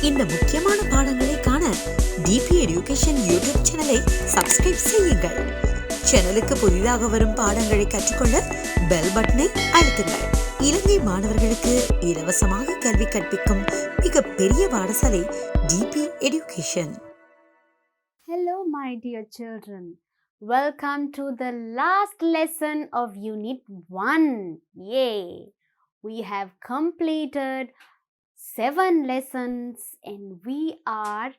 இந்த முக்கியமான பாடங்களை காண டிபி எடுகேஷன் யூடியூப் சேனலை சப்ஸ்கிரைப் செய்யுங்கள். சேனலுக்கு புதிதாக வரும் பாடங்களை கற்றுக்கொள்ள பெல் பட்டனை அழுத்துங்கள். இலங்கை மாணவர்களுக்கு இலவசமாக கல்வி கற்பிக்கும் மிகப்பெரிய பாடசாலை DP education. Hello my dear children. Welcome to the last lesson of Unit 1. Yay! We have completed 7 lessons and we are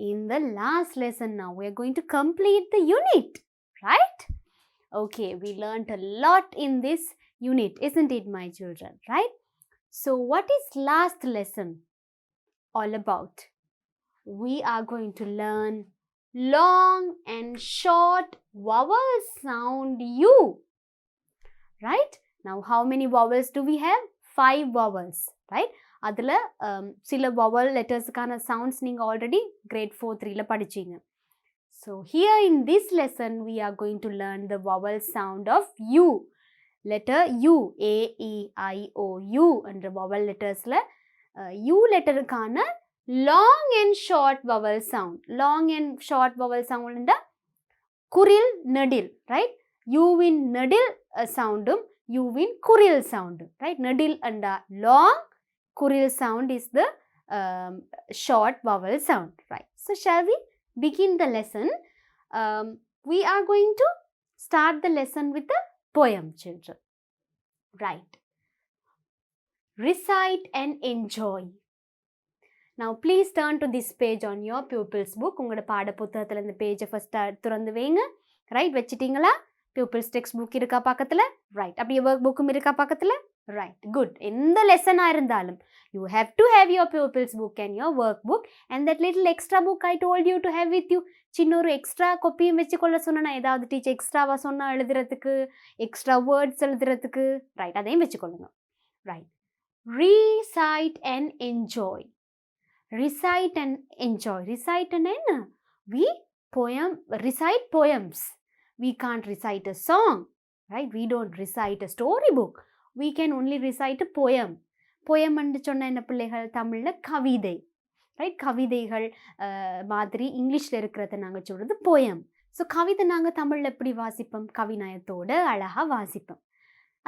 in the last lesson now. We are going to complete the unit, right? Okay, we learned a lot in this unit, isn't it, my children, right? So what is last lesson all about? We are going to learn long and short vowel sound U. Right? Now, how many vowels do we have? 5 vowels. Right? அதில் சில vowel lettersக்கான sounds நீங்கள் already grade 4-3ல படிச்சீங்க. So, here in this lesson, we are going to learn the vowel sound of U. Letter U. A, E, I, O, U என்ற vowel lettersல U letterக்கான long and short vowel sound. Long and short vowel sound is kuril nadil, right? U in nadil sound, U in kuril sound, right? Nadil and long, kuril sound is the short vowel sound, right? So shall we begin the lesson? We are going to start the lesson with a poem, children. Right. Recite and enjoy. Now, please turn to this page on your pupils book. உங்களோட பாட புத்தகத்தில் இந்த பேஜை first திறந்து வைங்க. Right, வச்சிட்டிங்களா? pupils text book இருக்கா பக்கத்தில்? Right. அப்படியே ஒர்க் புக்கும் இருக்கா பக்கத்தில்? Right, good. எந்த லெசனாக இருந்தாலும் you have to have your pupils book and your work book and that little extra book I told you to have with you. சின்ன ஒரு எக்ஸ்ட்ரா கொப்பியும் வச்சுக்கொள்ள சொன்னா, ஏதாவது டீச்சர் எக்ஸ்ட்ராவாக சொன்னால் எழுதுறதுக்கு, எக்ஸ்ட்ரா வேர்ட்ஸ் எழுதுறதுக்கு, ரைட், அதையும் வச்சுக்கொள்ளுங்க. Right. Recite and enjoy. Recite and enjoy. Recite and enna? We recite poems. We can't recite a song, right? We don't recite a storybook. We can only recite a poem. Poem and சொன்ன என்ன பிள்ளைகள் தமிழ்ல கவிதை, right? கவிதைகள் மாதிரி இங்கிலீஷில் இருக்கிறத நாங்கள் சொல்கிறது poem. ஸோ கவிதை நாங்கள் தமிழில் எப்படி வாசிப்போம்? கவிநயத்தோடு அழகாக வாசிப்போம்.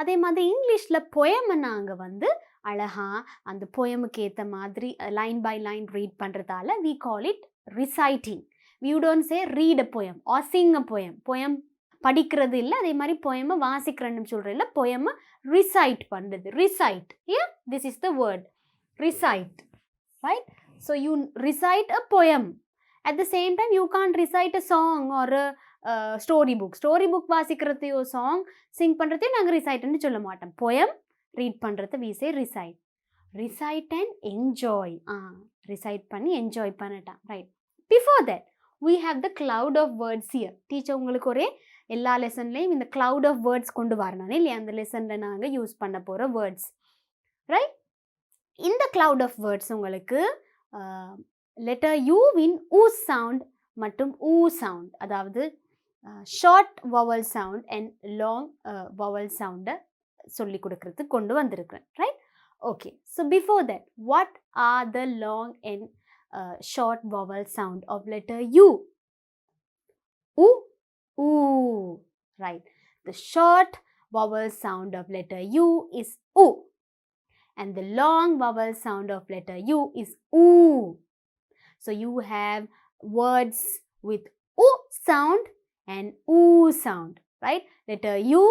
அதே மாதிரி இங்கிலீஷில் poem நாங்கள் அழகாக அந்த போயமுக்கு ஏற்ற மாதிரி லைன் பை லைன் ரீட் பண்ணுறதால we call it reciting. You don't say read a poem or sing a poem. poem படிக்கிறது இல்லை, அதே மாதிரி poem வாசிக்கிறேன்னு சொல்கிறேன் இல்லை, poem recite பண்ணுறது. recite, yeah, this is the word recite, right? So you recite a poem. At the same time you can't recite a song or a story book. story book வாசிக்கிறதையோ song sing பண்ணுறதையோ நாங்கள் reciteன்னு சொல்ல மாட்டோம். poem read பண்ணுறது we say recite. recite and enjoy. recite பண்ணி enjoy பண்ணட்டான், right? Before that we have the cloud of words here. Teacher உங்களுக்கு ஒரே எல்லா லெசன்லேயும் இந்த cloud of words கொண்டு வரணும் இல்லையா? அந்த லெசனில் நாங்கள் யூஸ் பண்ண போகிற வேர்ட்ஸ், ரைட்? இந்த cloud of words உங்களுக்கு லெட்டர் யூவின் ஊ சவுண்ட் மற்றும் ஊ சவுண்ட், அதாவது short vowel sound and long vowel சவுண்டை சொல்லி கொடுக்கறதுக்கு கொண்டு வந்திருக்கிறேன், right? Okay, so before that what are the long and short vowel sound of letter U? U, oo, right? The short vowel sound of letter U is U and the long vowel sound of letter U is oo. So you have words with U sound and oo sound, right? Letter U,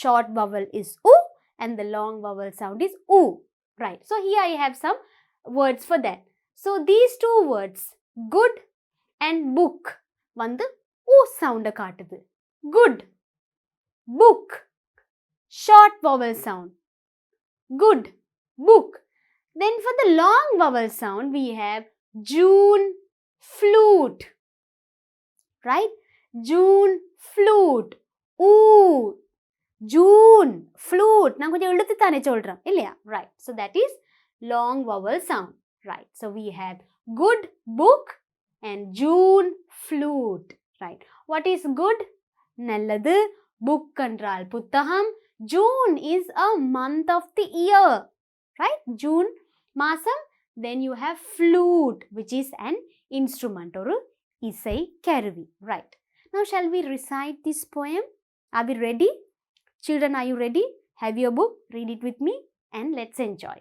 short vowel is U and the long vowel sound is oo, right? So here I have some words for that. So these two words, good and book, வந்து ஊ சவுண்டை காட்டுது. good, book, short vowel sound, good, book. Then for the long vowel sound we have June, flute, right? June, flute, ooh, June, flute. நான் கொஞ்சம் எழுத்து தானே சொல்கிறேன் இல்லையா? right? So that is long vowel sound. Right, so we have good, book and June, flute, right? What is good? நல்லது. book என்றால் புத்தகம். June is a month of the year, right? June மாசம் then you have flute, which is an instrument or isai karuvi, right? Now shall we recite this poem? Are we ready? Children, are you ready? Have your book, read it with me, and let's enjoy.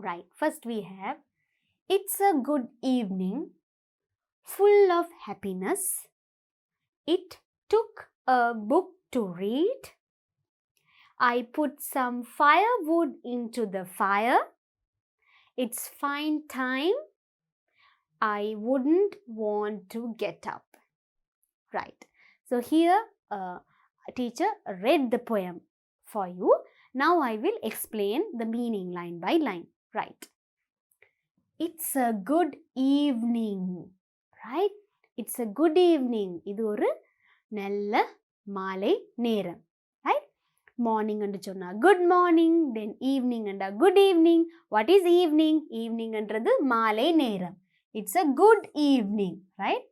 Right, first we have, it's a good evening, full of happiness. It took a book to read. I put some firewood into the fire. It's fine time. I wouldn't want to get up. Right. So here a teacher read the poem for you. Now I will explain the meaning line by line. Right. It's a good evening. Right. It's a good evening. இது ஒரு நல்ல மாலை நேரம். Right. Morning and சொன்னா good morning, then evening and good evening. What is evening? Evening என்றது மாலை நேரம். It's a good evening, right?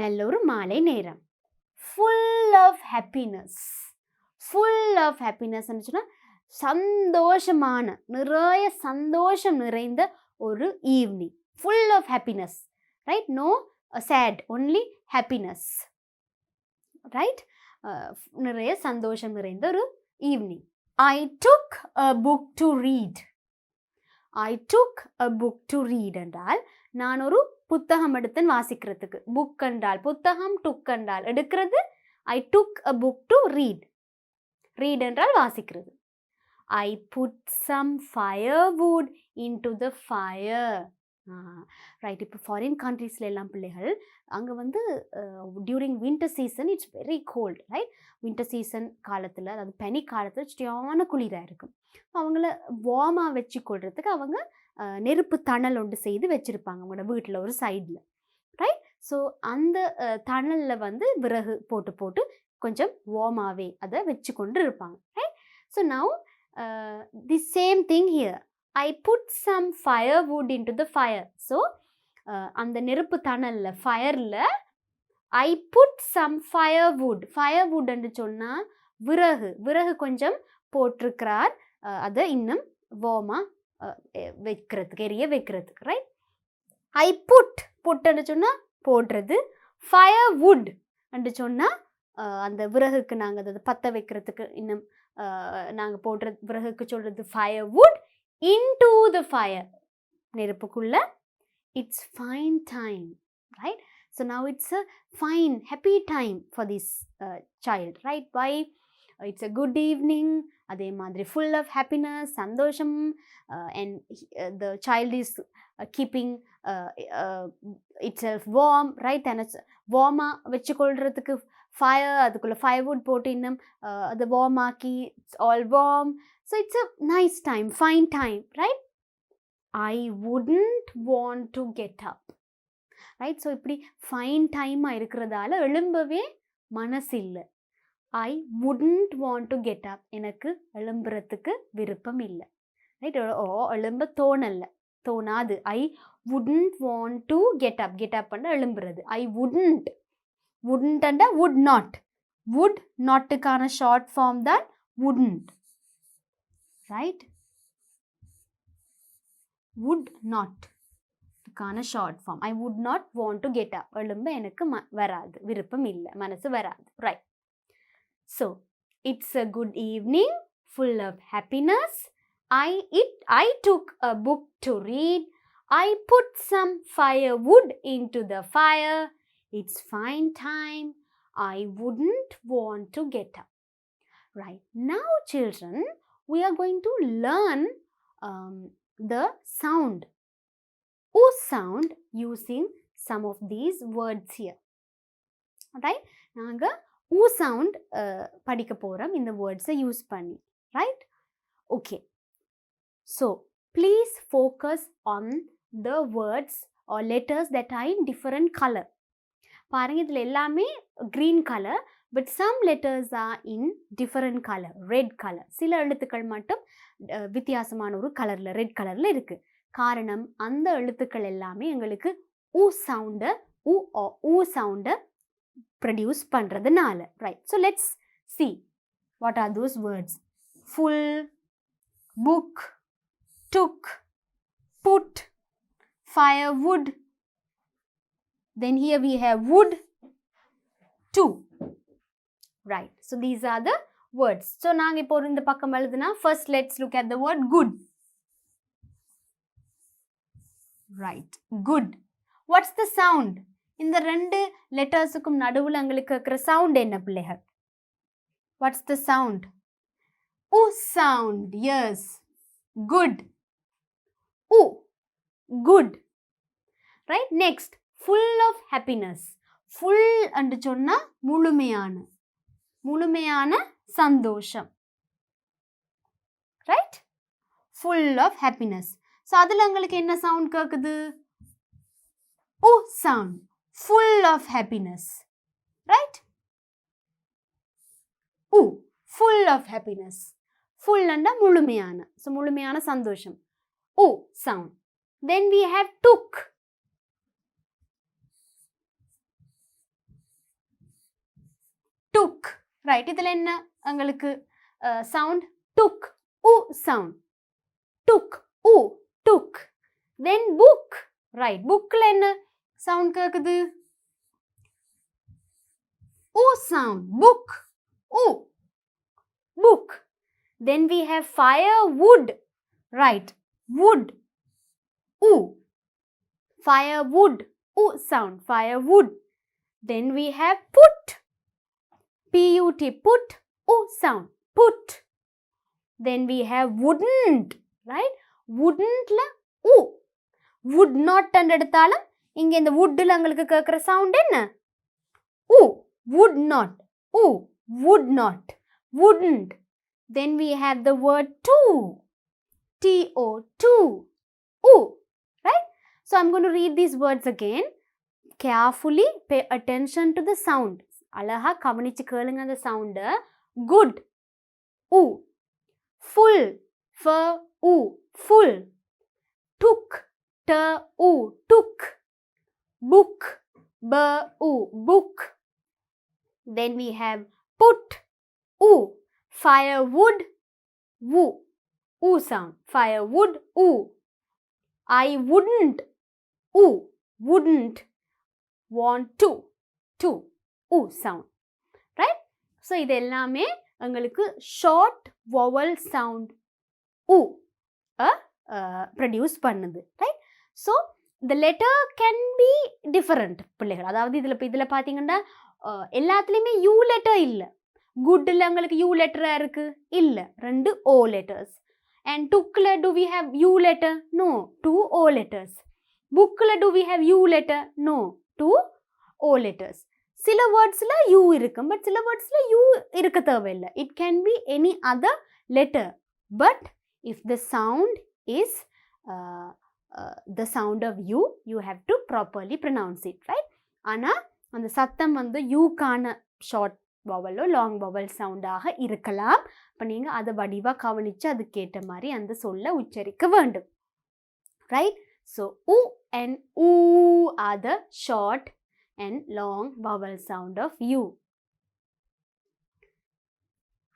நல்ல ஒரு மாலை நேரம். Full of happiness. Full of happiness ன்னு சொன்னா சந்தோஷமான, நிறைய சந்தோஷம் நிறைந்த ஒரு evening. Full of happiness, right? No sad, only happiness, right? நிறைய சந்தோஷம் நிறைந்த ஒரு evening. I took a book to read. I took a book to read என்றால் நான் ஒரு புத்தகம் எடுத்தேன் வாசிக்கிறதுக்கு. புக் என்றால் புத்தகம், டுக் என்றால் எடுக்கிறது. I took a book to read. Read என்றால் வாசிக்கிறது. I put some firewood into the fire. Right, இப்போ ஃபாரின் கண்ட்ரீஸில் எல்லாம் பிள்ளைகள் அங்கே வந்து during winter season it's very gold, right? Winter season காலத்தில், அதாவது பனி காலத்தில் சரியான குளிராக இருக்கும். அவங்கள வார்மாக வச்சு கொள்றதுக்கு அவங்க நெருப்பு தணல் ஒன்று செய்து வச்சுருப்பாங்க அவங்களோட வீட்டில் ஒரு சைடில், ரைட்? ஸோ அந்த தணலில் வந்து விறகு போட்டு போட்டு கொஞ்சம் வார்மாகவே அதை வச்சு கொண்டு இருப்பாங்க, right? So now the same thing here. I put some firewood into the fire. So, அந்த நெருப்பு தணல்ல, ஃபயரில் I put some firewood. Firewood என்று சொன்னால் விறகு, விறகு கொஞ்சம் போட்டிருக்கிறார், அதை இன்னும் வார்மாக வைக்கிறதுக்கு, எரிய வைக்கிறதுக்கு, ரைட்? I put என்று சொன்னால் போடுறது. firewood என்று சொன்னால் அந்த விறகுக்கு நாங்கள் அதை பற்ற வைக்கிறதுக்கு இன்னும் நாங்கள் போடுற விறகுக்கு சொல்கிறது firewood. Into the fire, நெருப்புக்குள்ள. It's fine time, right? So now it's a fine, happy time for this child, right? Why? It's a good evening, அதே மாதிரி full of happiness, சந்தோஷம், and the child is keeping itself warm, right? And it's warm-ஆக வச்சுக்கொள்றதுக்கு fire, அதுக்குள்ள firewood போட்டு இன்னும் அதை warm ஆக்கி, it's all warm. So it's a nice time, fine time, right? I wouldn't want to get up, right? So இப்படி fine time இருக்கிறதால எழும்பவே மனசு இல்லை. I wouldn't want to get up, எனக்கு எழும்புறதுக்கு விருப்பம் இல்லை, ரைட்? எழும்ப தோணாது. I wouldn't want to get up. Get up பண்ண எழும்புறது. I wouldn't and would not. Would notக்கான ஷார்ட் ஃபார்ம் தான் wouldn't, right? Would not கான short form. I would not want to get up. எழும்ப எனக்கு வராது, விருப்பம் இல்லை, மனசு வராது, right? So it's a good evening, full of happiness. I took a book to read. I put some firewood into the fire. It's fine time. I wouldn't want to get up. Right. Now children, we are going to learn the sound. Sound using some of these words here. Right? நாங்க sound படிக்க போறோம் இந்த words use பண்ணி, right? Okay. So, please focus on the words or letters that are in different color. பாருங்க, இதில் எல்லாமே green color, but some letters are in different color, red color. சில எழுத்துக்கள் மட்டும் வித்தியாசமான ஒரு கலரில், ரெட் கலரில் இருக்குது. காரணம், அந்த எழுத்துக்கள் எல்லாமே எங்களுக்கு சவுண்டை ப்ரொடியூஸ் பண்ணுறதுனால, right? So let's see what are those words. Full, book, took, firewood. Then here we have wood, 2. Right. So these are the words. So நாங்க இப்போ இந்த பக்கம் எழுதுனா first let's look at the word good. Right. Good. What's the sound? இந்த ரெண்டு லெட்டர்ஸுக்கும் நடுவுல உங்களுக்கு இருக்கிற சவுண்ட் என்ன பிள்ளைகள்? What's the sound? U sound. Yes. Good. U. Good. Right. Next. Full of happiness. Full and சொன்னா முழுமையான சந்தோஷம். Right? Full of happiness. So அதுல உங்களுக்கு என்ன சவுண்ட் கேக்குது? U sound. Full of happiness. Right? U. Full of happiness. Full and முழுமையான. So முழுமையான சந்தோஷம். U sound. Then we have took. Took. Right. இதுல என்ன உங்களுக்கு sound? Took. U sound. Took. U. Took. Then book. Right. Bookல என்ன sound கேக்குது? U sound. Book. U. Book. Then we have firewood. Right. Wood. U. Firewood. U sound. Firewood. Then we have put. P-U-T. Put. U sound. Put. Then we have wouldn't. Right. Wouldn't la U. Would not and எடுத்தாலும் இங்க இந்த woodல உங்களுக்கு கேக்குற sound என்ன? U. Would not. U. Would not. Wouldn't. Then we have the word to. T-O. To. U. Right? So I'm going to read these words again. Carefully pay attention to the sound. அழகா கவனிச்சு கேளுங்க அந்த sound. Good. U. Full. For U. Full. Took. T-U. Took. Book. B-U. Book. Then we have put. U. Firewood. Woo. U sound. Firewood. U. I wouldn't. U. Wouldn't. Want to. To. U sound. Right? So இது எல்லாமே உங்களுக்கு short vowel sound U produce பண்ணுது. Right? So the letter can be different பிள்ளைகள். அதாவது இதுல பாத்தீங்கன்னா எல்லாத்துலயுமே U letter இல்ல. Goodல உங்களுக்கு U letter இருக்கு இல்ல. ரெண்டு O letters. And tookல do we have U letter? No. 2 O letters. Bookல do we have U letter? No. 2 O letters. சில வேர்ட்ஸ்ல U இருக்கும் பட் சில வேர்ட்ஸ்ல U இருக்க தேவையில்லை. It can be any other letter. But if the sound is the sound of U, you have to properly pronounce it. Right? ஆனா அந்த சத்தம் வந்து Uக்கான short vowel long vowel sound-ஆக இருக்கலாம். அப்ப நீங்க அதை வடிவா கவனிச்சு அதுக்கேற்ற மாதிரி அந்த சொல்ல உச்சரிக்க வேண்டும். Right? So U and U are the short and long vowel sound of U.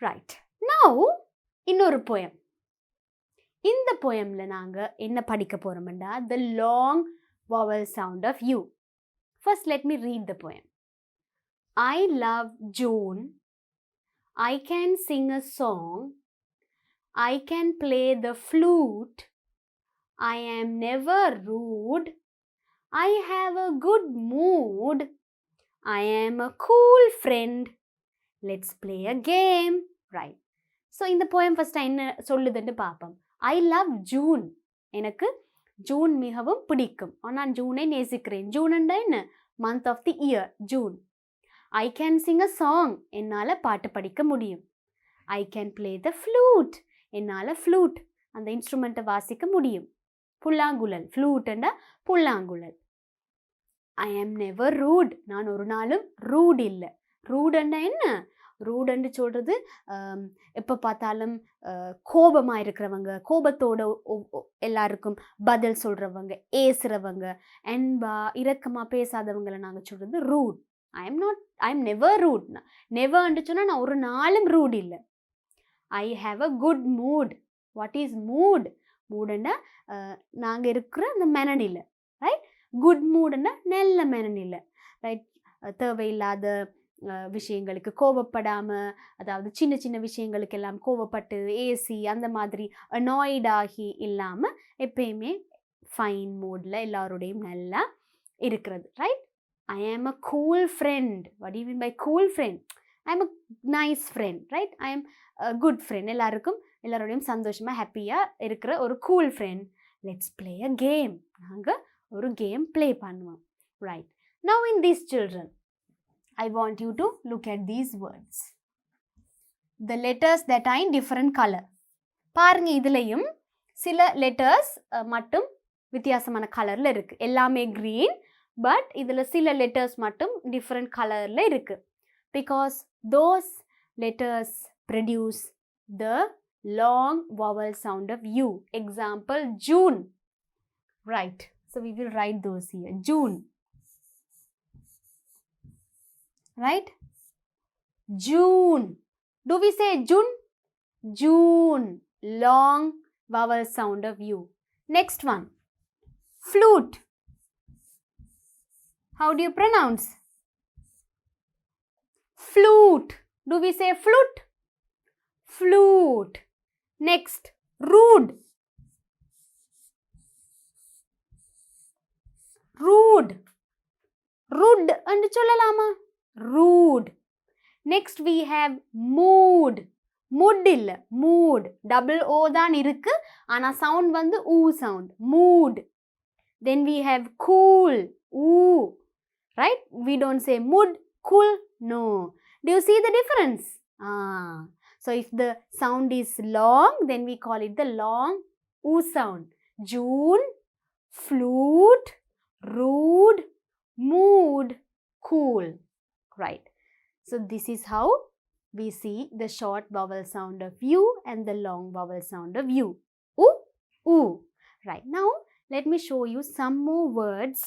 Right. Now, இன்னொரு poem. இந்த poemல நாங்க என்ன படிக்க போறோம்னா the long vowel sound of U. First, let me read the poem. I love June. I can sing a song. I can play the flute. I am never rude. I have a good mood. I am a cool friend. Let's play a game. Right. So, இந்த poem first என்ன சொல்லுதுன்னு பார்ப்போம். I love June. எனக்கு June மிகவும் பிடிக்கும். நான் ஜூனை நேசிக்கிறேன். June என்ன? Month of the year. June. I can sing a song. என்னால பாட்டு படிக்க முடியும். I can play the flute. என்னால flute அந்த இன்ஸ்ட்ருமெண்ட்டை வாசிக்க முடியும். புல்லாங்குழல். ஃப்ளூட்னா புல்லாங்குழல். I am never rude. நான் ஒரு நாளும் ரூட் இல்லை. ரூடுன்னா என்ன? ரூடுன்னு சொல்கிறது எப்போ பார்த்தாலும் கோபமாக இருக்கிறவங்க, கோபத்தோட எல்லாருக்கும் பதில் சொல்கிறவங்க, ஏசுகிறவங்க, அன்பா இரக்கமாக பேசாதவங்களை நாங்கள் சொல்கிறது rude. I am never rude. நெவர்ன்னு சொன்னால் நான் ஒரு நாளும் ரூட் இல்லை. I have a good mood. What is mood? மூடுன்னா நாங்கள் இருக்கிற அந்த மனநிலை. குட் மூடுன்னா நல்ல மனநிலை, ரைட்? தேவையில்லாத விஷயங்களுக்கு கோவப்படாமல், அதாவது சின்ன சின்ன விஷயங்களுக்கு எல்லாம் கோவப்பட்டு ஏசி அந்த மாதிரி அனாய்ட் ஆகி இல்லாமல் எப்பயுமே ஃபைன் மூடில் எல்லாரோடையும் நல்லா இருக்கிறது, right? I am a cool friend. What you mean by cool friend? I am a nice friend, right? I am good friend. எல்லாரோடையும் சந்தோஷமாக ஹாப்பியாக இருக்கிற ஒரு cool friend. Let's play a game. நாங்கள் ஒரு கேம் ப்ளே பண்ணுவோம், right? Now in these children, I want you to look at these words. The letters that are in different color. பாருங்க, இதுலயும் சில லெட்டர்ஸ் மட்டும் வித்தியாசமான கலர்ல இருக்கு. எல்லாமே green, பட் இதுல சில லெட்டர்ஸ் மட்டும் டிஃப்ரெண்ட் கலர்ல இருக்கு. Because those letters produce the long vowel sound of U. Example, June. Right. So we will write those here. June. Right? June. Do we say June? June. Long vowel sound of U. Next one. Flute. How do you pronounce? Flute. Do we say flute? Flute. Next. Rude. Rude. Rude and sollalama. Rude. Next we have mood. Mood illa, mood. Double O தான் இருக்கு, ஆனா sound வந்து U sound. Mood. Then we have cool. Oo. Right? We don't say mood, cool. No. Do you see the difference? So if the sound is long, then we call it the long U sound. June, flute, rude, mood, cool. Right? So this is how we see the short vowel sound of U and the long vowel sound of U. Oo, oo. Right. Now, let me show you some more words.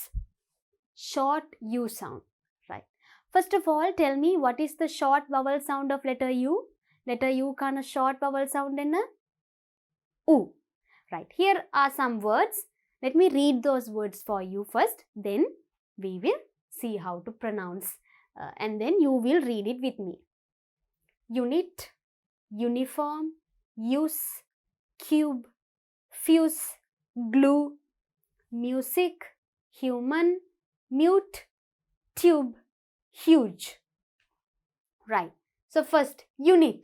Short U sound. Right. First of all, tell me what is the short vowel sound of letter U? Letter U kana short vowel sound enna? U. Right. Here are some words. Let me read those words for you first. Then we will see how to pronounce. And then you will read it with me. Unit, uniform, use, cube, fuse, glue, music, human, mute, tube, huge. Right. So first, unit.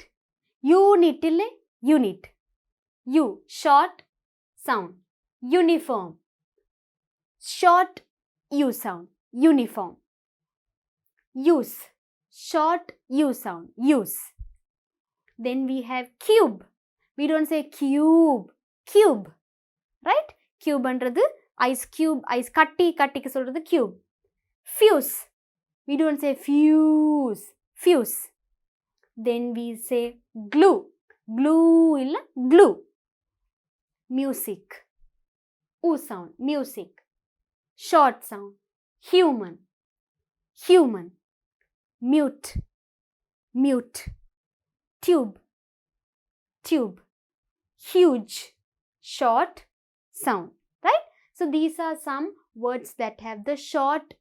Unit ille, unit. U, short sound. Uniform. Short U sound. Uniform. Use. Short U sound. Use. Then we have cube. We don't say cube. Cube. Right? Cube andradhu ice cube. Ice kattikku solradhu cube. Fuse. We don't say fuse. Fuse. Then we say glue. Glue illa glue. Music. U sound. Music. Short sound. Human. Human. Mute. Mute. Tube. Tube. Huge. Short sound. Right? So these are some words that have the short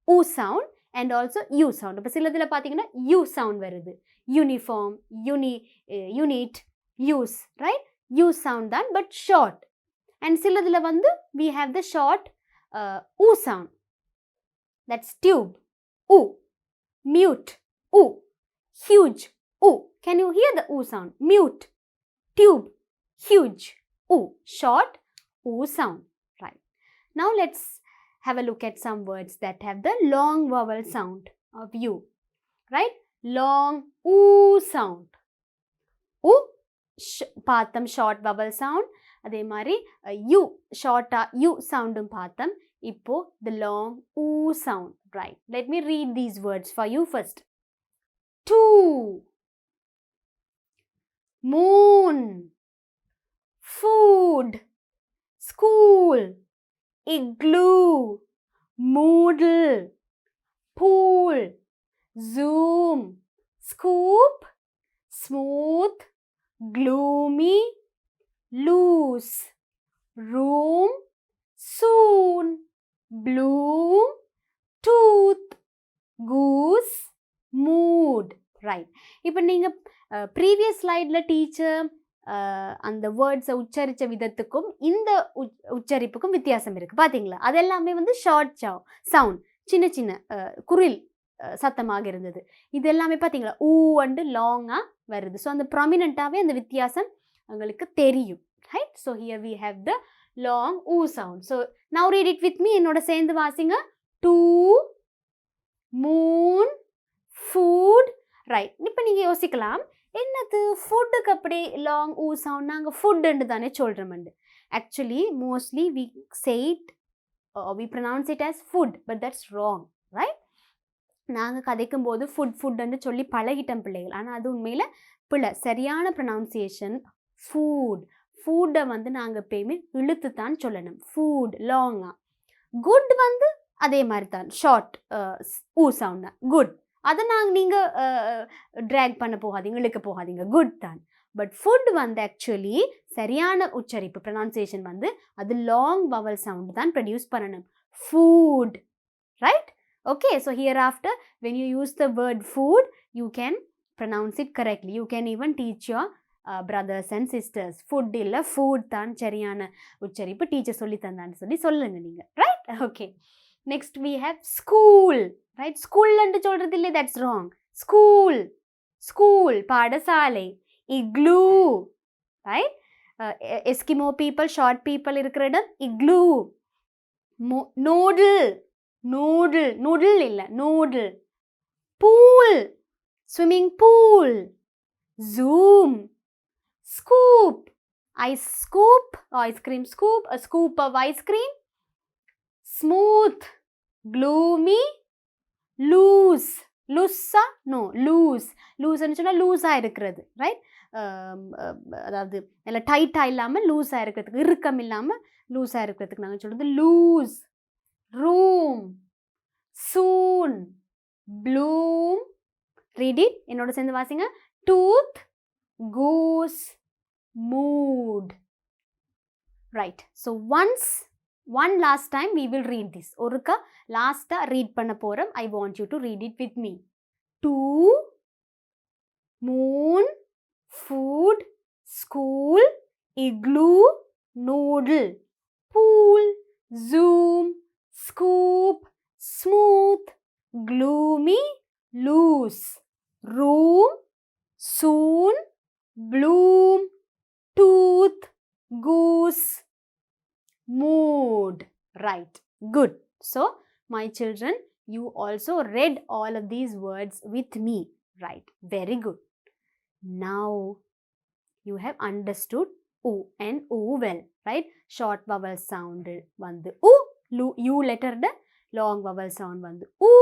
U sound and also U sound. இப்போ சிலதுல பார்த்தீங்கன்னா U sound வருது. Uniform, unit, use. Right? U sound தான், but short. And சிலதுல வந்து we have the short U sound. That's tube. U. Mute. U. Huge. U. Can you hear the U sound? Mute. Tube. Huge. U. Short U sound. Right. Now let's have a look at some words that have the long vowel sound of U. Right? Long U sound. U. Patham short vowel sound. அதே மாதிரி U. Short U sound patham. இப்போ the long U sound. Right. Let me read these words for you first. Two. Moon. Food. School. Igloo. Moodle. Pool. Zoom. Scoop. Smooth. Gloomy. Loose. Room. Soon. bloom, tooth, goose, mood. Right. இப்போ நீங்கள் previous ஸ்லைடில் teacher அந்த வேர்ட்ஸை உச்சரித்த விதத்துக்கும் இந்த உச்சரிப்புக்கும் வித்தியாசம் இருக்குது பார்த்தீங்களா? அது எல்லாமே வந்து ஷார்ட் சவுண்ட், சின்ன சின்ன குரில் சத்தமாக இருந்தது. இது எல்லாமே பார்த்தீங்களா ஊ அண்டு லாங்காக வருது. ஸோ அந்த ப்ராமினெண்ட்டாகவே அந்த வித்தியாசம் உங்களுக்கு தெரியும். Right. So here we have the long oo sound. So now read it with me. என்னோட சேர்ந்து வாசிங்க. Too, moon, food. ரைட். இப்போ நீங்கள் யோசிக்கலாம், என்னது ஃபுட்டுக்கு அப்படி லாங் ஊ சவுண்ட், நாங்கள் ஃபுட்டுன்னு தானே சொல்கிறோம்ண்டு. Actually mostly we said we pronounce it as food, but that's wrong. Right. நாங்கள் கதைக்கும் போது ஃபுட்டுன்னு சொல்லி பழகிட்டோம் பிள்ளைகள். ஆனால் அது உண்மையில் பிள்ளை. சரியான ப்ரொனவுன்சியேஷன் ஃபுட். ஃபுட்டை வந்து நாங்கள் எப்பயுமே இழுத்து தான் சொல்லணும். ஃபுட் லாங்காக. குட் வந்து அதே மாதிரி தான் ஷார்ட் ஊ சவுண்ட் தான் குட். அதை நீங்கள் ட்ராக் பண்ண போகாதீங்க, இழுக்க போகாதீங்க, குட் தான். பட் ஃபுட் வந்து ஆக்சுவலி சரியான உச்சரிப்பு ப்ரொனவுன்சியேஷன் வந்து அது லாங் வவல் சவுண்ட் தான் ப்ரொடியூஸ் பண்ணணும். Food. Right. Okay, so hereafter when you use the word food, you can pronounce it correctly. You can even teach your brothers and sisters. Food illa food தான் சரியான உச்சரிப்பு, teacher சொல்லி தந்தான்னு சொல்லி சொல்லுங்க நீங்க. Right. Okay. Next we have school. Right. ஸ்கூல்ன்னு சொல்றது இல்லை, that's wrong. ஸ்கூல், ஸ்கூல் பாடசாலை. Igloo. Right. Eskimo people, short people இருக்கிற இடம் இக்ளூ. நூடில், நூடில், நூடில் இல்லை noodle. Pool, swimming pool. Zoom. Scoop, ice scoop, ice cream scoop, a scoop of ice cream. Smooth, gloomy, loose. லூஸா? No, loose. லூஸ்ன்னு சொன்னால் லூஸாக இருக்கிறது. Right. அதாவது நல்லா டைட்டாக இல்லாமல் லூஸாக இருக்கிறதுக்கு, இறுக்கம் இல்லாமல் லூஸாக இருக்கிறதுக்கு நாங்கள் சொல்கிறது loose. room, soon, bloom. Read it. என்னோட சேர்ந்து வாசிங்க. tooth, goose, mood. Right. So one last time we will read this. ஒருக்கா லாஸ்டா ரீட் பண்ண போறோம். I want you to read it with me. Two, moon, food, school, igloo, noodle, pool, zoom, scoop, smooth, gloomy, loose, room, soon, bloom, tooth, goose, mood. Right. Good. So, my children, you also read all of these words with me. Right. Very good. Now, you have understood U and U well. Right. Short vowel sound vandu U, U letter the long vowel sound vandu U.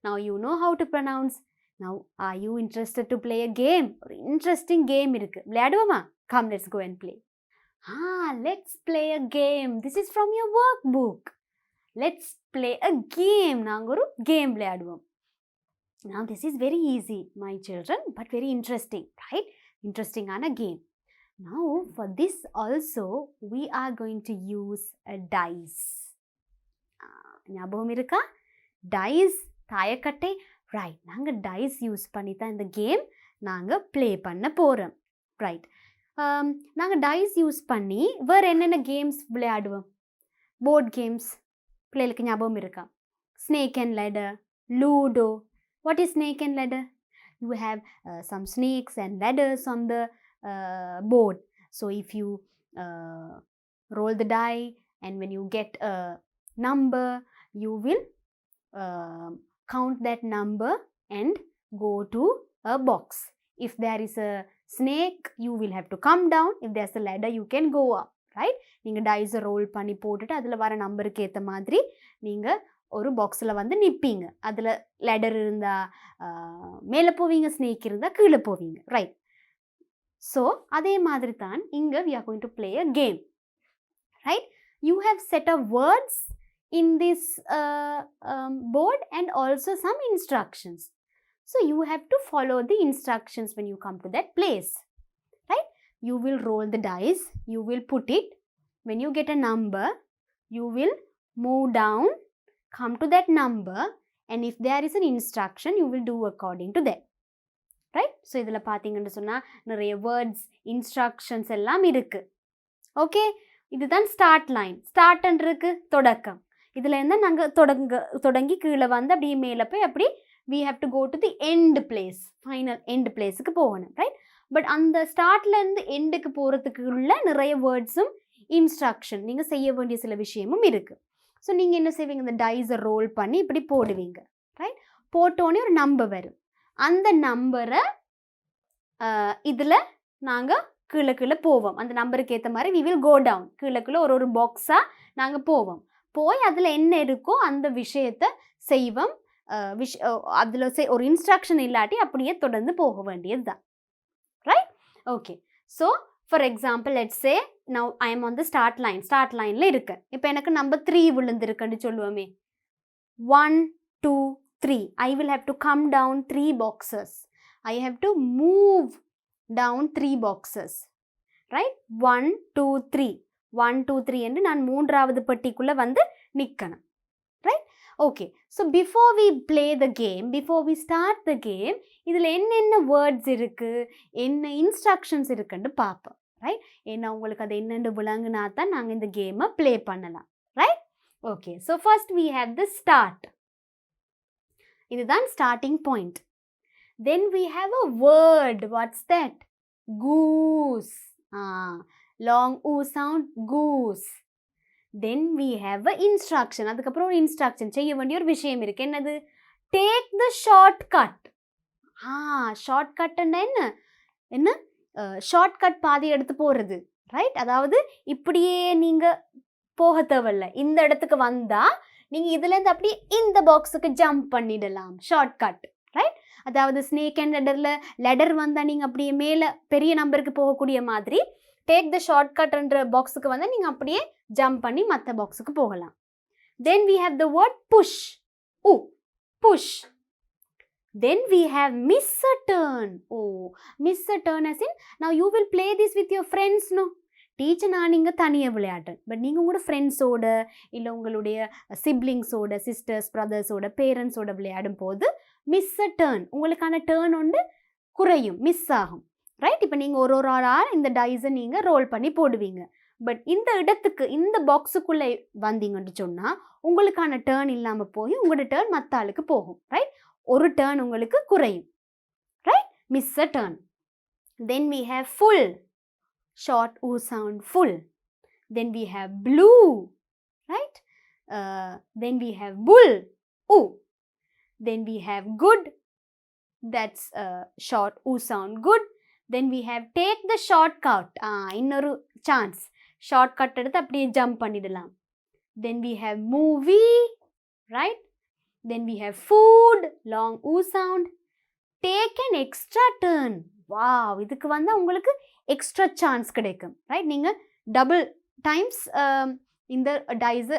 Now, you know how to pronounce. Now, are you interested to play a game? Interesting game irukku. Vilayaduvama? Come, let's go and play. Let's play a game. This is from your workbook. Let's play a game. நாங்கள் ஒரு game விளையாடுவோம். Now this is very easy, my children, but very interesting, right? Interesting ஆன game. Now for this also we are going to use a dice. ஞாபகம் இருக்கா? Dice, தாயக்கட்டை. Right. நாங்கள் dice use பண்ணி தான் இந்த கேம் நாங்கள் ப்ளே பண்ண போகிறோம். ரைட். நாங்கள் டைஸ் யூஸ் பண்ணி வேறு என்னென்ன கேம்ஸ் விளையாடுவோம்? போர்ட் கேம்ஸ் பிள்ளைகளுக்கு ஞாபகம் இருக்கா? Snake and ladder, ludo. What is snake and ladder? You have some snakes and ladders on the board. So if you roll the die and when you get a number, you will count that number and go to a box. If there is a snake, you will have to come down. If there's a ladder, you can go up. Right? நீங்கள் டைஸை role பண்ணி போட்டுட்டு அதில் வர நம்பருக்கு ஏற்ற மாதிரி நீங்கள் ஒரு பாக்ஸில் வந்து நிற்பீங்க. அதில் லேடர் இருந்தால் மேலே போவீங்க, ஸ்னேக் இருந்தால் கீழே போவீங்க. ரைட். ஸோ அதே மாதிரி தான் இங்கே we are going to play a game. Right? You have set of words in this board and also some instructions. So you have to follow the instructions when you come to that place. Right? You will roll the dice. You will put it. When you get a number, you will move down come to that number and if there is an instruction you will do according to that. Right? So இதில் பார்த்தீங்கன்னு சொன்னால் நிறைய words instructions எல்லாம் இருக்குது. Okay, இதுதான் start line. ஸ்டார்ட்ன்றிருக்கு தொடக்கம். இதில் இருந்தால் நாங்கள் தொடங்கி கீழே வந்து அப்படியே மேலே போய் அப்படி we have to go to the end place, final end placeக்கு போகணும். ரைட்? பட் அந்த ஸ்டார்ட்லேருந்து எண்டுக்கு போகிறதுக்கு உள்ள நிறைய வேர்ட்ஸும் இன்ஸ்ட்ரக்ஷன் நீங்கள் செய்ய வேண்டிய சில விஷயமும் இருக்குது. ஸோ நீங்கள் என்ன செய்வீங்க, இந்த டைஸை ரோல் பண்ணி இப்படி போடுவீங்க. ரைட்? போட்டோன்னே ஒரு நம்பர் வரும். அந்த நம்பரை இதில் நாங்கள் கீழே கீழே போவோம். அந்த நம்பருக்கு ஏற்ற மாதிரி we will go down. கீழே கீழே ஒரு பாக்ஸாக நாங்கள் போவோம். போய் அதில் என்ன இருக்கோ அந்த விஷயத்தை செய்வோம். அதில் ஒரு இன்ஸ்ட்ரக்ஷன் இல்லாட்டி அப்படியே தொடர்ந்து போக வேண்டியது தான். Right? Okay. So for example let's say now I am on the start line. Start லைனில் இருக்கேன். இப்போ எனக்கு நம்பர் 3 விழுந்திருக்குன்னு சொல்லுவோமே. 1 2 3. I will have to come down 3 boxes. I have to move down 3 boxes. Right? 1 2 3. 1 2 3 என்று நான் மூன்றாவது பெட்டிக்குள்ளே வந்து நிற்கணும். Right? Okay. So before we play the game, before we start the game, இதில் என்னென்ன வேர்ட்ஸ் இருக்குது, என்ன இன்ஸ்ட்ரக்ஷன்ஸ் இருக்குன்னு பார்ப்போம். ரைட்? ஏன்னா உங்களுக்கு அது என்னென்னு விளங்குனா தான் நாங்கள் இந்த கேமை ப்ளே பண்ணலாம். Right? Okay. So first we have the start. இதுதான் starting point. Then we have a word. What's that? Goose. Long oo sound, goose. Then we have a instruction. அதுக்கப்புறம் ஒரு இன்ஸ்ட்ரக்ஷன் செய்ய வேண்டிய ஒரு விஷயம் இருக்கு. என்னது? Take the shortcut. ஷார்ட்கட்னா என்ன ஷார்ட்கட் பாதி எடுத்து போகிறது. ரைட்? அதாவது இப்படியே நீங்கள் போக தேவையில்ல. இந்த இடத்துக்கு வந்தால் நீங்கள் இதுலேருந்து அப்படியே இந்த பாக்ஸுக்கு ஜம்ப் பண்ணிடலாம். ஷார்ட்கட். ரைட்? அதாவது ஸ்னேக் அண்ட் லெடர் வந்தால் நீங்கள் அப்படியே மேலே பெரிய நம்பருக்கு போகக்கூடிய மாதிரி டேக் த ஷார்ட்கட்ன்ற பாக்ஸுக்கு வந்தால் நீங்கள் அப்படியே ஜம்ப் பண்ணி மற்ற பாக்ஸுக்கு போகலாம். Then we have the word push. Push. Then we have miss a turn. Miss a turn as in now you will play this with your friends, no? Teacher நான் நீங்கள் தனியாக விளையாடுறேன். பட் நீங்கள் உங்களோட ஃப்ரெண்ட்ஸோட இல்லை உங்களுடைய சிப்ளிங்ஸோட சிஸ்டர்ஸ் பிரதர்ஸோட பேரண்ட்ஸோட விளையாடும் போது மிஸ் அ டேர்ன், உங்களுக்கான டேர்ன் ஒன்று குறையும், மிஸ் ஆகும். ரைட்? இப்போ நீங்கள் ஒரு ஆள் இந்த டைஸை நீங்கள் ரோல் பண்ணி போடுவீங்க. பட் இந்த இடத்துக்கு இந்த பாக்ஸுக்குள்ளே வந்தீங்கன்னு சொன்னால் உங்களுக்கான டேர்ன் இல்லாமல் போய் உங்களோட டேர்ன் மற்ற ஆளுக்கு போகும். ரைட்? ஒரு டேர்ன் உங்களுக்கு குறையும். Right? Miss a turn. Then we have full. Short oo sound, full. Then we have blue. Right? Then we have pull. Oo. Then we have good. That's short oo sound, good. Then we have take the shortcut. இன்னொரு chance. Shortcut எடுத்து அப்படியே jump பண்ணிடலாம். Then we have movie. Right? Then we have food, long oo sound. Take an extra turn. Wow, இதுக்கு வந்தால் உங்களுக்கு extra chance கிடைக்கும். Right? நீங்கள் double times இந்த டைஸை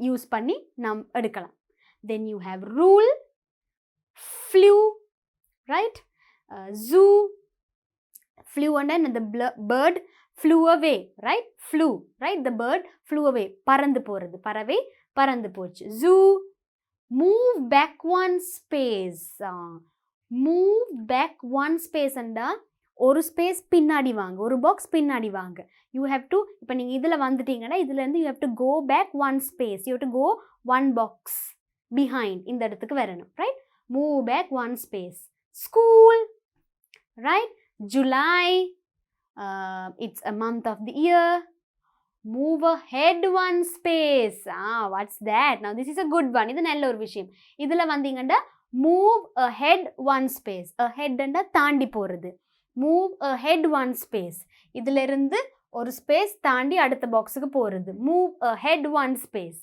யூஸ் பண்ணி நாம் எடுக்கலாம். Then you have rule, flew, right? Zoo. Flew and the bird flew away, right? Flew, right? The bird flew away. பறந்து போகிறது, பறவை பறந்து போச்சு. Zoo. Move back one space. Move back one space அண்டா ஒரு ஸ்பேஸ் பின்னாடி வாங்க, ஒரு பாக்ஸ் பின்னாடி வாங்க. யூ ஹேவ் டு, இப்போ நீங்கள் இதில் வந்துட்டீங்கன்னா இதுலேருந்து you have to go back one space. You have to go one box behind. இந்த இடத்துக்கு வரணும். Right? Move back one space. School. Right? July. It's a month of the year. Move ahead one space. What's that? Now this is a good one. இது நல்ல ஒரு விஷயம். இதில் வந்தீங்கன்னா move ahead one space. Ahead ண்டா தாண்டி போகிறது. Move ahead one space. இதில் இருந்து ஒரு ஸ்பேஸ் தாண்டி அடுத்த பாக்ஸுக்கு போகிறது. Move ahead one space.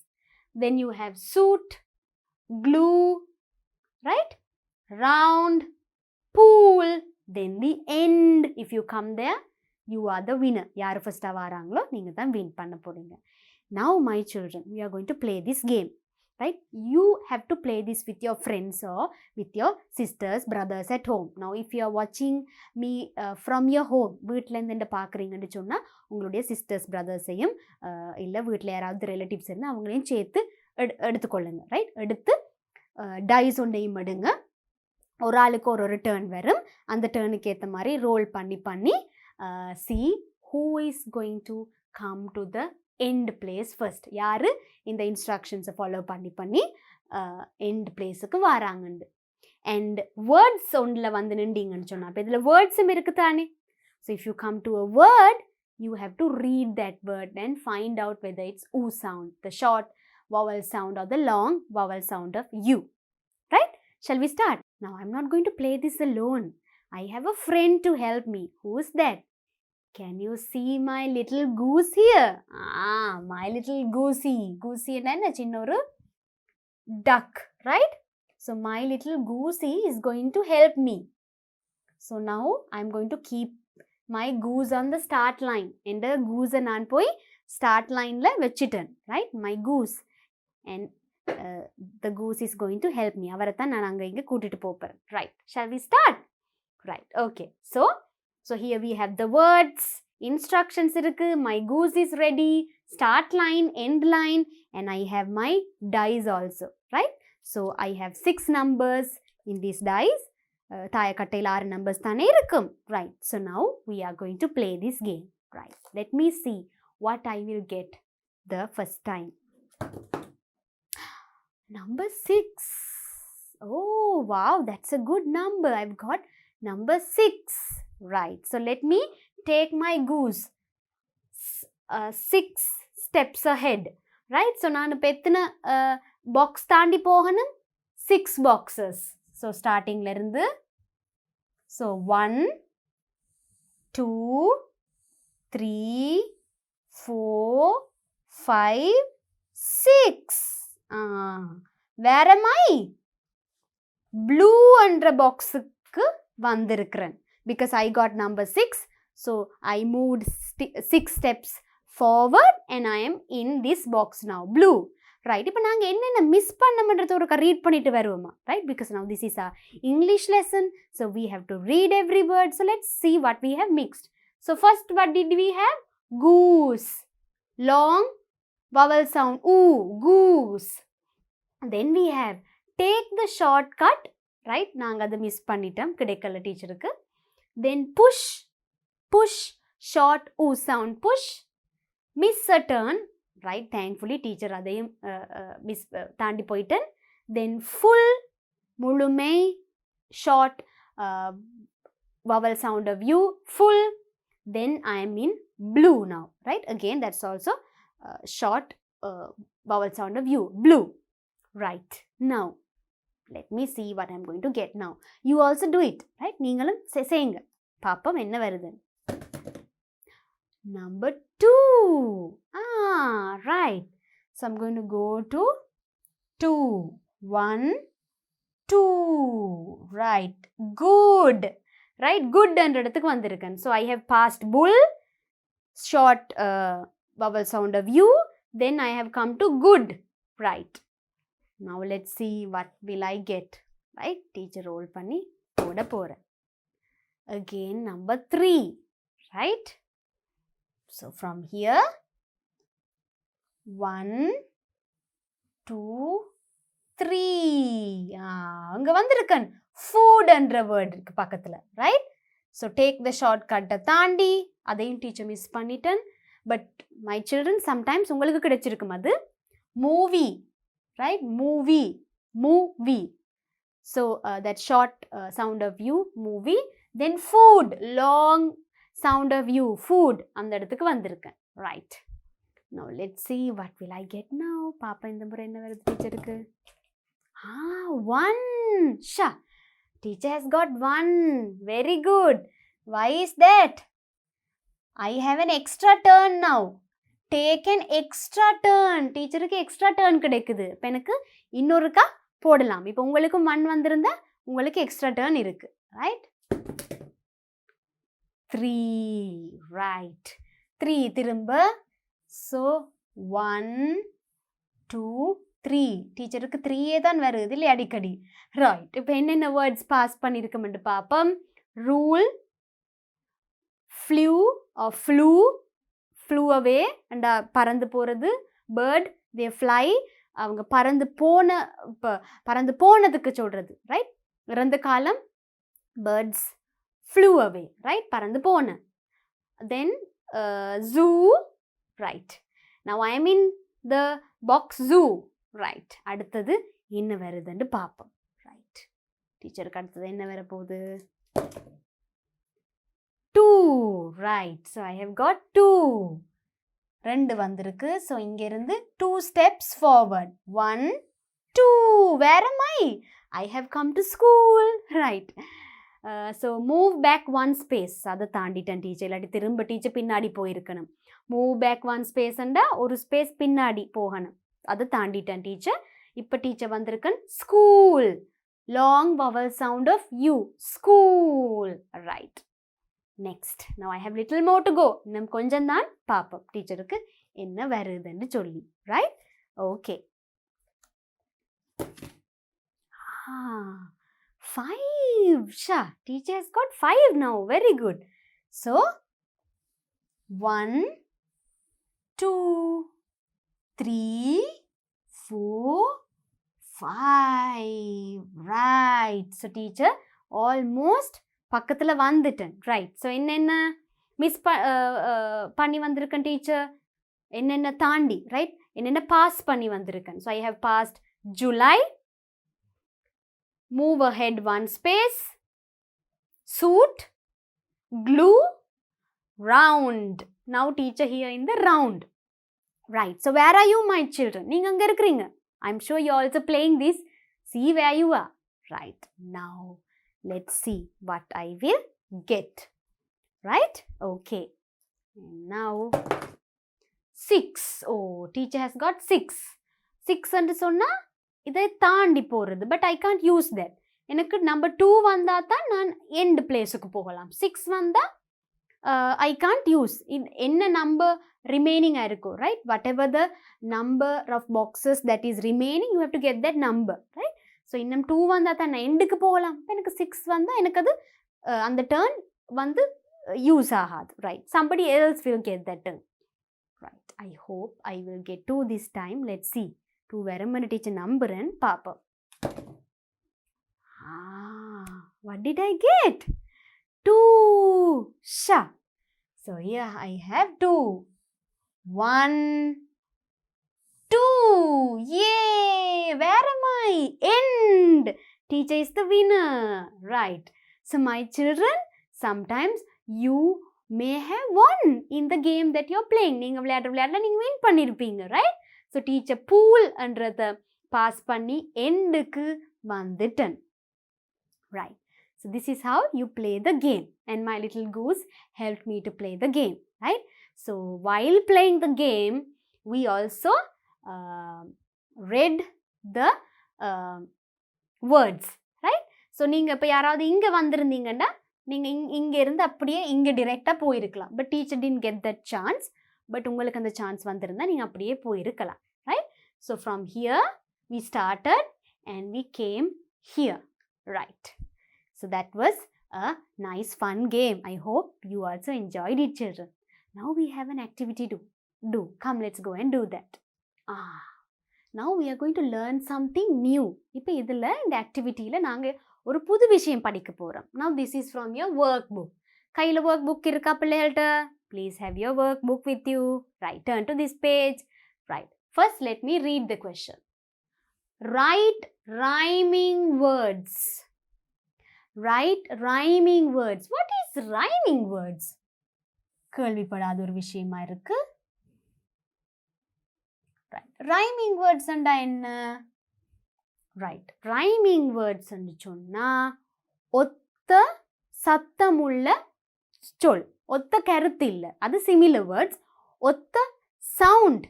Then you have suit, glue, right? Round, pool. Then the end. If you come there, you are the winner. யார் ஃபஸ்ட்டாக வராங்களோ நீங்கள் தான் வின் பண்ண போகிறீங்க. Now my children, we are going to play this game. Right? You have to play this with your friends or with your sisters, brothers at home. Now if you are watching me from your home, வீட்டிலேருந்து பார்க்குறீங்கன்னு சொன்னால் உங்களுடைய sisters பிரதர்ஸையும் இல்லை வீட்டில் யாராவது relatives இருந்தால் அவங்களையும் சேர்த்து எடுத்துக்கொள்ளுங்க ரைட் எடுத்து டைஸ் ஒன்றையும் எடுங்க ஒரு ஆளுக்கு ஒரு டேர்ன் வரும் அந்த டேர்னுக்கு ஏற்ற மாதிரி ரோல் பண்ணி see who is going to come to the end place first யாரு இந்த இன்ஸ்ட்ரக்ஷன்ஸை ஃபாலோ பண்ணி எண்ட் பிளேஸுக்கு வராங்கண்டு அண்ட் வேர்ட்ஸ் ஒன்றில் வந்து நின்றீங்கன்னு சொன்னால் அப்போ இதில் வேர்ட்ஸும் இருக்குது தானே so if you come to a word you have to read that word and find out whether it's oo sound, the short vowel sound or the long vowel sound of u. Right? Shall we start? Now I'm not going to play this alone. I have a friend to help me. Who's that? Can you see my little goose here? My little goosey. Goosey enna chinnoru duck, right? So my little goosey is going to help me. So now I'm going to keep my goose on the start line. And the goose நான் போய் start lineல வச்சிட்டேன் right my goose and the goose is going to help me அவரைத்தான் நான் அங்கே இங்கே கூட்டிட்டு போகிறேன் right shall we start right okay so here we have the words instructions இருக்கு my goose is ready start line end line and I have my dice also right so I have 6 numbers in these dice தாயக்கட்டையில் 6 numbers தானே இருக்கும் right so now we are going to play this game right let me see what I will get the first time number 6 oh wow that's a good number I've got number 6 right so let me take my goose 6 steps ahead right so நான் இப்போ எத்தனை box தாண்டி போகணும் 6 boxes so startingல இருந்து so 1 2 3 4 5 6 where am I blue என்ற பாக்ஸுக்கு வந்திருக்கிறேன் because I got number 6 so I moved 6 steps forward and I am in this box now blue right இப்போ நாங்கள் என்னென்ன மிஸ் பண்ணோம்ன்றத ஒரு ரீட் பண்ணிட்டு வருவோமா right because now this is a English lesson so we have to read every word so let's see what we have mixed so first what did we have goose long vowel sound oo goose then we have take the shortcut right நாங்கள் அதை miss பண்ணிட்டோம் கிடைக்கல டீச்சருக்கு then push short oo sound push miss a turn right thankfully teacher அதையும் miss தாண்டி போயிட்டேன் then full முழுமை short vowel sound of u full then I am in blue now right again that's also short vowel sound of u blue right now let me see what I'm going to get now you also do it right நீங்களும் செய்யுங்க பாப்போம் என்ன வருது number 2 right so I'm going to go to 2 1 2 right good right good என்ற இடத்துக்கு வந்திருக்கேன் so I have passed bull short vowel sound of u then I have come to good right now let's see what will I get right teacher roll பண்ணி போட போறேன் again number 3 right so from here 1 2 3 அங்க வந்திருக்கேன் food என்ற word இருக்கு பக்கத்துல right so take the shortcut தாண்டி அதையும் டீச்சர் மிஸ் பண்ணிட்டேன் but my children sometimes உங்களுக்கு கிடைச்சிருக்கும் அது movie right movie so that short sound of u movie then food long sound of u food அந்த இடத்துக்கு வந்திருக்கேன் right now let's see what will I get now பாப்பா இந்த முறை என்ன வருது டீச்சருக்கு one sha teacher has got 1 very good why is that I have an extra turn now take an extra turn டீச்சருக்கு எக்ஸ்ட்ரா டர்ன் கிடைக்குது இப்போ எனக்கு இன்னொருக்கா போடலாம் இப்போ உங்களுக்கு 1 வந்திருந்தா உங்களுக்கு எக்ஸ்ட்ரா டர்ன் இருக்கு ரைட் 3 right 3 திரும்ப so 1 2 3 டீச்சருக்கு 3 தான் வருது இல்லை அடிக்கடி ரைட் இப்போ என்னென்ன வேர்ட்ஸ் பாஸ் பண்ணியிருக்கோம்னு பார்ப்போம் ரூல் flew away and பறந்து போகிறது bird they fly அவங்க பறந்து போனதுக்கு சொல்றது, ரைட்? இறந்த காலம் birds flew away, right? பறந்து போன. Then zoo, right? Now I am in the box zoo, right? அடுத்தது என்ன வருதுன்னு பார்ப்போம், ரைட்? டீச்சருக்கு அடுத்தது என்ன வர போகுது? 2, right? So I have got 2. 2 வந்திருக்கு. ஸோ இங்கிருந்து 2 steps forward. 1, 2. Where am I? I have come to school, right? So move back 1 space. அதை தாண்டிட்டேன் டீச்சர், இல்லாட்டி திரும்ப டீச்சர் பின்னாடி போயிருக்கணும். மூவ் பேக் 1 ஸ்பேஸ்ண்டா ஒரு ஸ்பேஸ் பின்னாடி போகணும். அதை தாண்டிட்டேன் டீச்சர். இப்போ டீச்சர் வந்திருக்கேன் school. Long vowel sound of U. School, right? Next. Now I have little more to go. இன்னும் கொஞ்சம் தான் பார்ப்போம் டீச்சருக்கு என்ன வருதுன்னு சொல்லி, right? Okay. 5. Sha, teacher has got 5 now. Very good. So 1, 2, 3, 4, 5. Right. So teacher almost பக்கத்தில் வந்துட்டேன், ரைட்? ஸோ என்னென்ன மிஸ் பண்ணி வந்திருக்கேன் டீச்சர்? என்னென்ன தாண்டி, ரைட்? என்னென்ன பாஸ் பண்ணி வந்திருக்கேன்? So I have passed July, move ahead 1 space, suit, glue, round. Now teacher here in the round, right? So where are you, my children? நீங்க அங்க இருக்கிறீங்க. I'm sure you also playing this. See where you are, right? Now let's see what I will get, right? Okay. Now 6. Oh, teacher has got 6. 6 என்று சொன்னா இதை தாண்டி போகிறது. But I can't use that. எனக்கு number 2 வந்தால் தான் நான் end பிளேஸுக்கு போகலாம். 6 வந்தால் ஐ கான்ட் யூஸ். என்ன நம்பர் ரிமைனிங்காக இருக்கும், right? Whatever the number of boxes that is remaining, you have to get that number, right? So இன்னும் 2 வந்தால் தான் நான் எண்டுக்கு போகலாம். இப்போ எனக்கு 6 வந்தால் எனக்கு அது அந்த டேர்ன் வந்து யூஸ் ஆகாது, right? Somebody else will get that turn, right? I hope I will get 2 this time. Let see 2 வரமன்னு டீச்சர் நம்புறேன், பார்ப்போம். What did I get? 2. Sha. So here I have 2. 1, 2. Yay! Where am I? End. Teacher is the winner, right? So my children, sometimes you may have won in the game that you're playing. நீங்க விளையாட நீங்க win பண்ணிருப்பீங்க, right? So teacher pool என்றத pass பண்ணி எண்டுக்கு வந்துட்டேன், right? So this is how you play the game, and my little goose helped me to play the game, right? So while playing the game, we also read the words, right? So நீங்கள் இப்போ யாராவது இங்கே வந்திருந்தீங்கன்னா நீங்கள் இங்கே இருந்து அப்படியே இங்கே டிரெக்டாக போயிருக்கலாம். But teacher tin get that chance. But உங்களுக்கு அந்த சான்ஸ் வந்திருந்தால் நீங்கள் அப்படியே போயிருக்கலாம், right? So from here we started and we came here, right? So that was a nice fun game. I hope you also enjoyed it, children. Now we have an activity to do. Come, let's go and do that. Now we are going to learn something new. இப்போ இதில் இந்த ஆக்டிவிட்டியில் நாங்கள் ஒரு புது விஷயம் படிக்க போகிறோம். Now this is from your workbook. கையில் ஒர்க் புக் இருக்கா பிள்ளைகள்கிட்ட? Please have your workbook with you. Right, turn to this page. Right, first let me read the question. Write rhyming words. Write rhyming words. What is rhyming words? கேள்விப்படாத ஒரு விஷயமா இருக்கு. Right, rhyming words ண்டா என்ன? Right, rhyming words ன்னு சொன்னா ஒத்த சத்தமுள்ள சொல், ஒத்த கருத்து இல்லை, அது similar words. ஒத்த sound,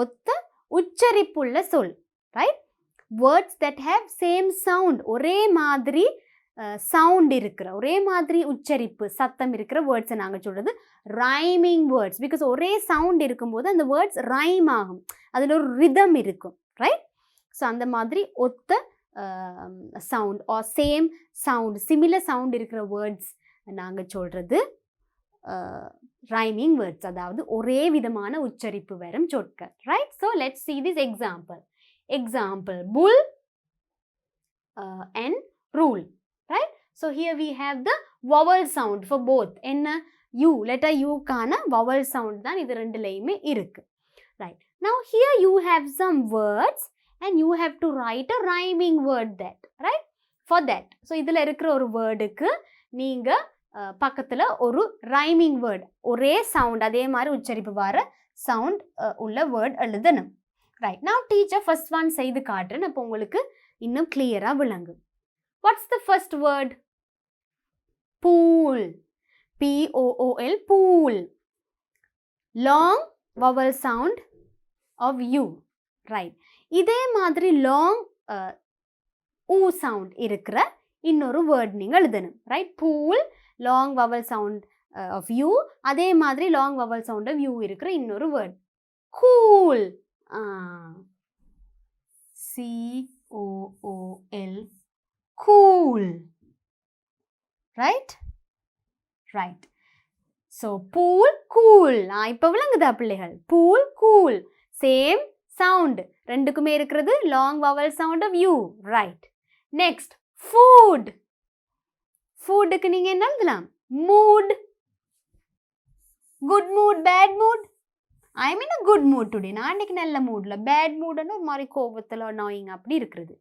ஒத்த உச்சரிப்புள்ள சொல், right? Words that have same sound, ஒரே மாதிரி சவுண்ட் இருக்கிற, ஒரே மாதிரி உச்சரிப்பு சத்தம் இருக்கிற வேர்ட்ஸை நாங்கள் சொல்கிறது ரைமிங் வேர்ட்ஸ். பிகாஸ் ஒரே சவுண்ட் இருக்கும்போது அந்த வேர்ட்ஸ் ரைம் ஆகும், அதில் ஒரு ரிதம் இருக்கும், ரைட்? ஸோ அந்த மாதிரி ஒத்த sound R same sound, similar sound இருக்கிற வேர்ட்ஸ் நாங்கள் சொல்கிறது ரைமிங் வேர்ட்ஸ், அதாவது ஒரே விதமான உச்சரிப்பு வரும் சொற்கள், right? So let's see this example. example bull and rule, right? So here we have the vowel sound for both. என்ன u letter u கான vowel sound தான் இது ரெண்டுலயுமே இருக்கு. Right. Now here you have some words and you have to write a rhyming word that, right? For that. So இதுல இருக்கிற ஒரு வேர்டுக்கு நீங்க பக்கத்துல ஒரு rhyming word, ஒரே sound அதே மாதிரி உச்சரிப்பு வர sound உள்ள word எழுதணும். Right. Now teacher first one செய்து காட்டுறேன். அப்போ உங்களுக்கு இன்னும் clear-ஆ விளங்கும். What's the first word? Pool. P-O-O-L, pool. Long vowel sound of U. Right. இதே மாதிரி long U sound இருக்கிற இன்னொரு word நீங்க எழுதணும். Right. Pool, long vowel sound of U. அதே மாதிரி long vowel sound of U இருக்கிற இன்னொரு word. Cool. C-O-O-L. Cool. Right? Right. So, pool, cool. இப்போ விளங்குதா பிள்ளைகள்? Pool, cool. Same sound. ரெண்டுக்குமே இருக்கிறது long vowel sound of U. Right. Next, food. Foodக்கு நீங்க என்ன எழுதலாம்? Mood. Good mood, bad mood. I'm in a good mood today. நான் இன்னைக்கு நல்ல மூட்ல. Bad moodன்னு ஒரு மாதிரி கோபத்துல annoying அப்படி இருக்கிறது.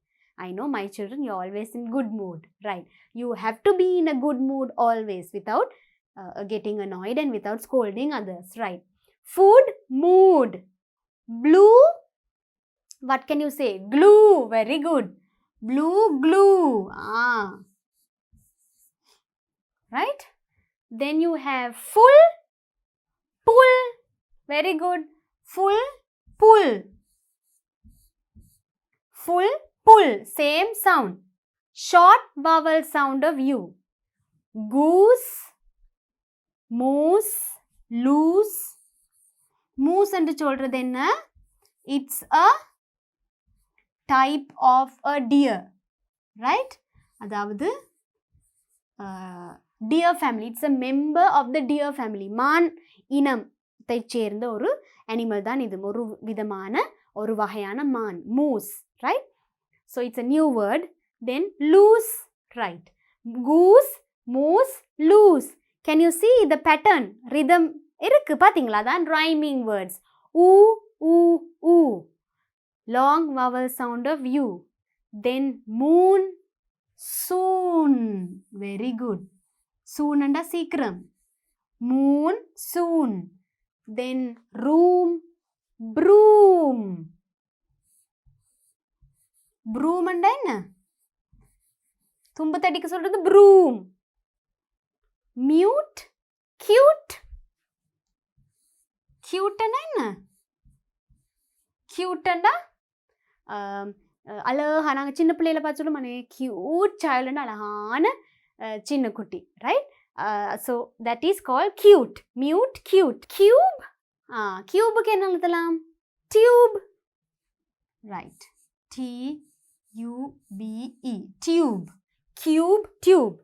I know my children, you're always in good mood. Right. You have to be in a good mood always without getting annoyed and without scolding others. Right. Food, mood. Blue, what can you say? Glue. Very good. Blue, glue. Right. Then you have full, pull. Very good. Full, pull. Full, pull. Same sound. Short vowel sound of U. Goose, moose, loose. Moose என்று சொல்றது என்ன? It's a type of a deer. Right? அதாவது deer family. It's a member of the deer family. மான் இனத்தை சேர்ந்த ஒரு animal தான் இது. ஒரு விதமான ஒரு வகையான மான். Moose. Right? So it's a new word. Then loose. Right. Goose, moose, loose. Can you see the pattern? Rhythm இருக்கு பாத்தீங்களா? தான் rhyming words. U, U, U. Long vowel sound of U. Then moon, soon. Very good. Soon and a சீக்கிரம். Moon, soon. Then room, broom. Broom and என்ன? தும்பு தடிக்க சொல்றது broom. Mute, cute. Cute and என்ன? Cute and அழகா நாங்கள் சின்ன பிள்ளையில பார்த்து சொல்லுவோம் cute child and அழகான சின்ன குட்டி. Right? So that is called cute. Mute, cute. Cube. Cubeக்கு என்ன எழுதலாம்? Tube. Right. T-U-B-E. Tube. Cube, tube.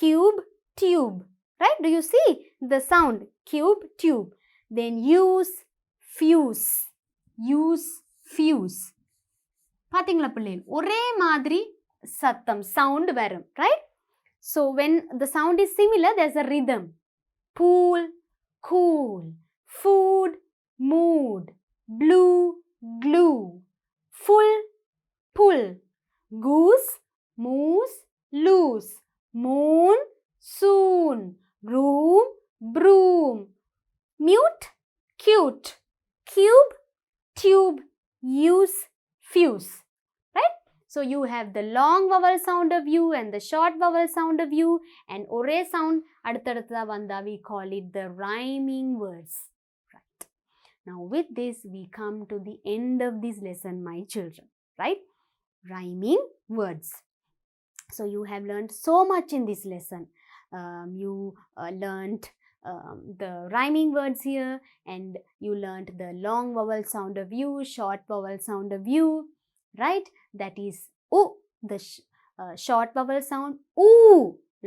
Cube, tube. Right? Do you see the sound? Cube, tube. Then use, fuse. Use, fuse. பாத்தீங்களா பிள்ளைகள்? ஒரே மாதிரி சத்தம் sound வரும். Right? So when the sound is similar, there's a rhythm. Pool, cool. Food, mood. Blue, glue. Full, pull. Goose, moose, loose. Moon, soon. Room, broom. Mute, cute. Cube, tube. Use, fuse. Right? So you have the long vowel sound of U and the short vowel sound of U, and ஒரே sound அடுத்தடுத்ததா வந்தா we call it the rhyming words. Right. Now with this we come to the end of this lesson, my children. Right? Rhyming words. So you have learned so much in this lesson. You learned the rhyming words here, and you learned the long vowel sound of U, short vowel sound of U. Right? That is U, the short vowel sound. Ooh,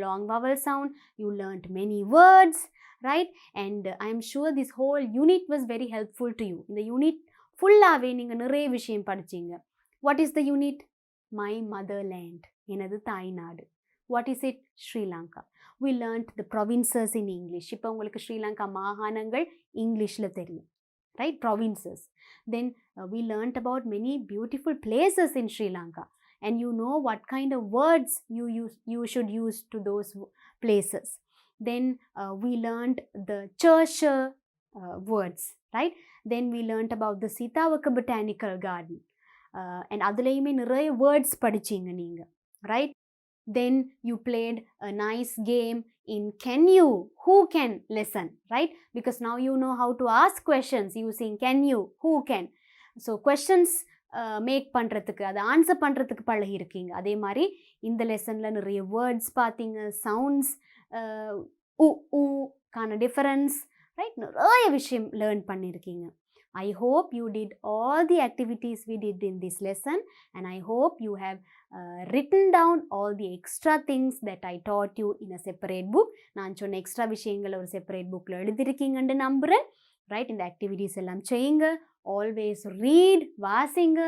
long vowel sound. You learned many words. Right? And I am sure this whole unit was very helpful to you. In the unit full-ஆவே நீங்க நிறைய விஷயம் படிச்சீங்க. What is the unit? My motherland. எனது தாய்நாடு. What is it? Sri Lanka. We learnt the provinces in English. இப்போ உங்களுக்கு ஸ்ரீலங்கா மாகாணங்கள் இங்கிலீஷில் தெரியும். Right? Provinces. Then we learnt about many beautiful places in Sri Lanka. And you know what kind of words you should use to those places. Then we learnt the church words. Right? Then we learnt about the Sitavaka Botanical Garden. And அதுலேயுமே நிறைய words படிச்சிங்க நீங்கள். Right? Then you played a nice game in can you, who can lesson, right? Because now you know how to ask questions using can you, who can. So questions make பண்ணுறதுக்கு அதை answer பண்ணுறதுக்கு பழகி இருக்கீங்க. அதே மாதிரி இந்த லெசனில் நிறைய வேர்ட்ஸ் பார்த்தீங்க, சவுண்ட்ஸ் கான டிஃபரன்ஸ், ரைட், நிறைய விஷயம் லேர்ன் பண்ணியிருக்கீங்க. I hope you did all the activities we did in this lesson, and I hope you have written down all the extra things that I taught you in a separate book. நான் சொன்ன extra விஷயங்களை ஒரு separate புக்கில் எழுதிருக்கீங்கன்னு நம்புகிறேன். Right, இந்த activities எல்லாம் செய்யுங்க. Always read, வாசிங்க,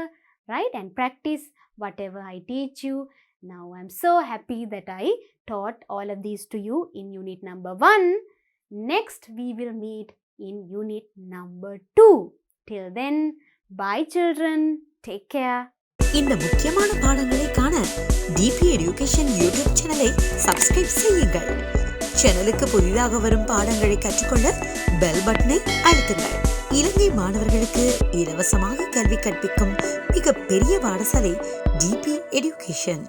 right, and practice whatever I teach you. Now I'm so happy that I taught all of these to you in unit number 1. Next we will meet in unit number 2. Till then, bye children, take care. இந்த முக்கியமான பாடங்களை காண DP education YouTube சேனலை subscribe செய்யுங்கள். சேனலுக்கு புதிதாக வரும் பாடங்களை கற்றுக்கொள்ள பெல் பட்டனை அழுத்துங்கள். இலங்கை மாணவர்களுக்கு இலவசமாக கல்வி கற்பிக்கும் மிகப்பெரிய பாடசாலை டிபி எடுகேஷன்.